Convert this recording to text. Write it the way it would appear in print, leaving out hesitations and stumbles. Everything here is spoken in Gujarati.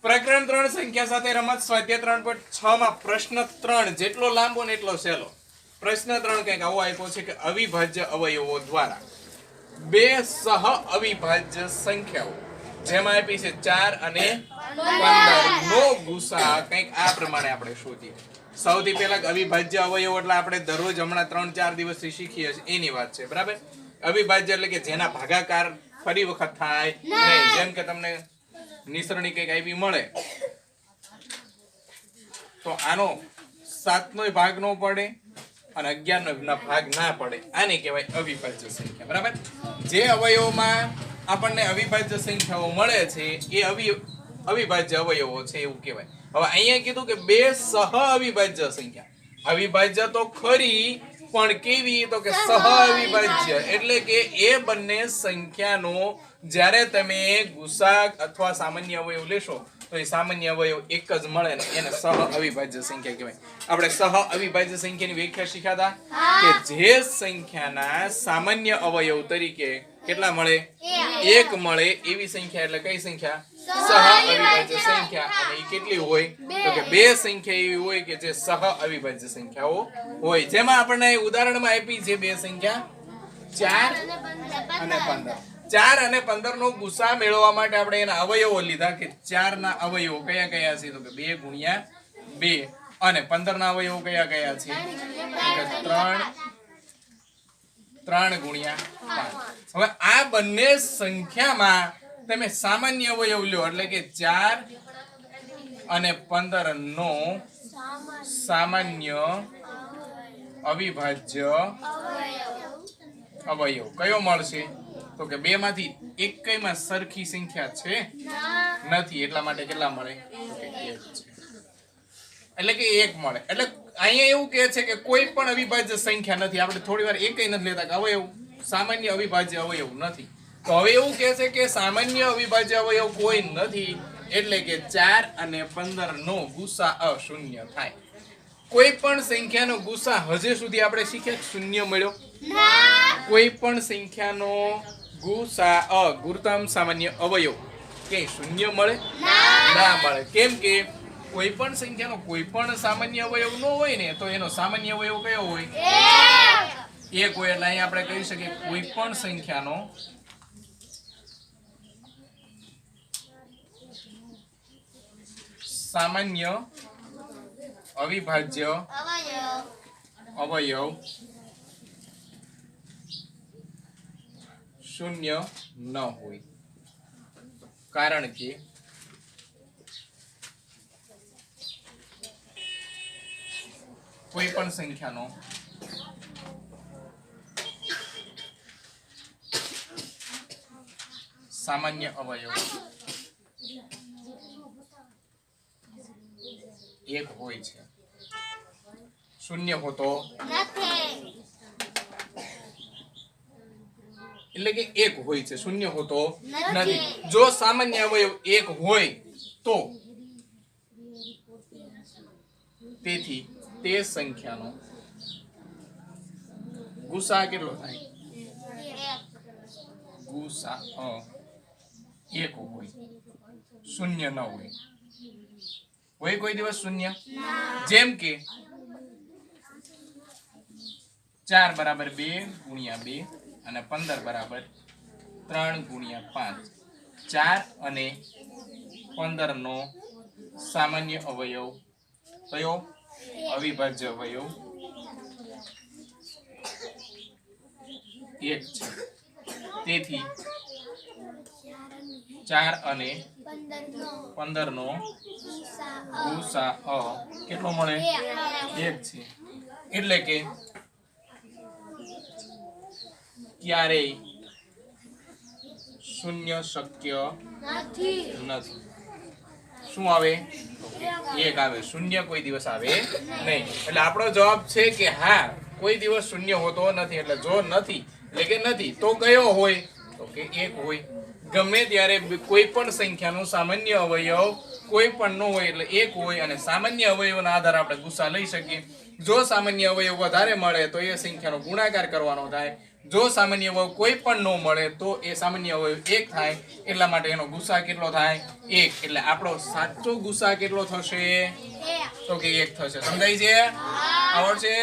પ્રકરણ 3 સંખ્યા સાથે રમત સ્વાધ્યાય 3.6 માં પ્રશ્ન 3 જેટલો લાંબો ને એટલો સહેલો. પ્રશ્ન 3 કંઈક આવો આપ્યો છે કે અવિભાજ્ય અવયવો દ્વારા બે સહ અવિભાજ્ય સંખ્યાઓ જેમાં આપી છે 4 અને 15 નો ગુસા કંઈક આ પ્રમાણે આપણે શોધીએ. સૌથી પહેલા અવિભાજ્ય અવયવો એટલે આપણે દરરોજ હમણાં 3-4 દિવસથી શીખીએ છીએ એની વાત છે, બરાબર. અવિભાજ્ય એટલે કે જેના ભાગાકાર ફરી વખત થાય નહીં. જેમ કે તમને નિસરણી કંઈક આવી મળે તો આનો 7 નો ભાગ નો પડે અને 11 નો ભાગ ના પડે, આને કહેવાય અવિભાજ્ય સંખ્યા, બરાબર. જે અવયવોમાં આપણને અવિભાજ્ય સંખ્યાઓ મળે છે એ અવિભાજ્ય અવયવો છે એવું કહેવાય. હવે અહીંયા કીધું કે બે સહ અવિભાજ્ય સંખ્યા. અવિભાજ્ય તો ખરી પણ કેવી, તો કે સહ અવિભાજ્ય એટલે કે એ બંને સંખ્યાનો જ્યારે તમે ગુસા અથવા સામાન્ય અવયવ લેશો તો એ સામાન્ય અવયવ એક જ મળે ને એને સહ અવિભાજ્ય સંખ્યા કહેવાય. આપણે સહ અવિભાજ્ય સંખ્યાની વ્યાખ્યા શીખ્યા હતા કે જે સંખ્યાના સામાન્ય અવયવ તરીકે કેટલા મળે, એક મળે એવી સંખ્યા એટલે કઈ સંખ્યા, સહ અવિભાજ્ય સંખ્યા. અને એ કેટલી હોય તો કે બે સંખ્યા એવી હોય કે જે સહ અવિભાજ્ય સંખ્યાઓ હોય. જેમાં આપણને ઉદાહરણમાં આપી છે બે સંખ્યા 4 અને 15. 4 અને 15 નો ગુસા મેળવવા માટે આપણે એના અવયવો લીધા કે 4 ના અવયવો કયા કયા છે તો કે 2 ગુણ્યા 2 અને 15 ના અવયવો કયા કયા છે 3 ગુણ્યા 5. હવે આ બંને સંખ્યામાં તમે સામાન્ય અવયવ લ્યો એટલે કે 4 અને 15 નો સામાન્ય અવિભાજ્ય અવયવ કયો મળશે તો કે બે માંથી એકમાં સરખી સંખ્યા છે નથી, એટલા માટે કેટલા મળે એટલે કે 1 મળે. એટલે અહીંયા એવું કહે છે કે કોઈ પણ અવિભાજ્ય સંખ્યા નથી. આપણે થોડી વાર એકય નથી લેતા કે અવયવ સામાન્ય અવિભાજ્ય અવયવ નથી. તો હવે એવું કહે છે કે સામાન્ય અવિભાજ્ય અવયવ કોઈ નથી એટલે કે 4 અને 15 નો ગુસા અશૂન્ય થાય. કોઈ પણ સંખ્યાનો ગુસા હજુ સુધી આપણે શીખ્યા શૂન્ય મળ્યો? કોઈ પણ સંખ્યાનો ગુસા ગુરુત્તમ સામાન્ય અવયવ કે શૂન્ય મળે ના મળે. કેમ કે કોઈ પણ સંખ્યાનો કોઈ પણ સામાન્ય અવયવ ન હોય ને તો એનો સામાન્ય અવયવ કયો હોય, એક હોય. એટલે અહીં આપણે કહી શકીએ કોઈ પણ સંખ્યાનો સામાન્ય અવિભાજ્ય અવયવ શૂન્ય ન હોય. કારણ કે કોઈ પણ સંખ્યાનો સામાન્ય અવયવ એક હોય છે, શૂન્ય હોતો એટલે કે એક હોય છે, શૂન્ય હોતો નથી. જો સામાન્ય અવયવ એક હોય તો તેથી તે સંખ્યાનો ગુસા કેટલો થાય, ગુસા એક હોય, શૂન્ય ન હોય. હોય કોઈ દિવસ શૂન્ય? જેમ કે 4 બરાબર 2 ગુણ્યા 2 અને 15 બરાબર 3 ગુણ્યા 5. 4 અને 15 નો સામાન્ય અવયવ કયો, અવિભાજ્ય અવયવ 1 છે. તેથી 4 અને 15 નો ગુસા કેટલો મળે, 1 છે. એટલે કે ક્યારેય શૂન્ય શક્ય નથી. શું આવે, 1 આવે. શૂન્ય કોઈ દિવસ આવે નહીં. એટલે આપણો જવાબ છે કે હા કોઈ દિવસ શૂન્ય હોતો નથી. એટલે જો નથી એટલે કે નથી તો કયો હોય તો કે 1 હોય. ગમે ત્યારે કોઈ પણ સંખ્યાનો સામાન્ય અવયવ કોઈ પણ ન હોય એટલે 1 હોય. અને સામાન્ય અવયવના આધારે આપણે ગુસા લઈ શકીએ. જો સામાન્ય અવયવ વધારે મળે તો એ સંખ્યાનો ગુણાકાર કરવાનો થાય. જો સામાન્ય અવયવ કોઈ પણ ન મળે તો એ સામાન્ય અવયવ 1 થાય, એટલા માટે એનો ગુસા કેટલો થાય? 1. એટલે આપણો સાચો ગુસા કેટલો થશે? તો કે 1 થશે. સમજાય છે? આવડશે?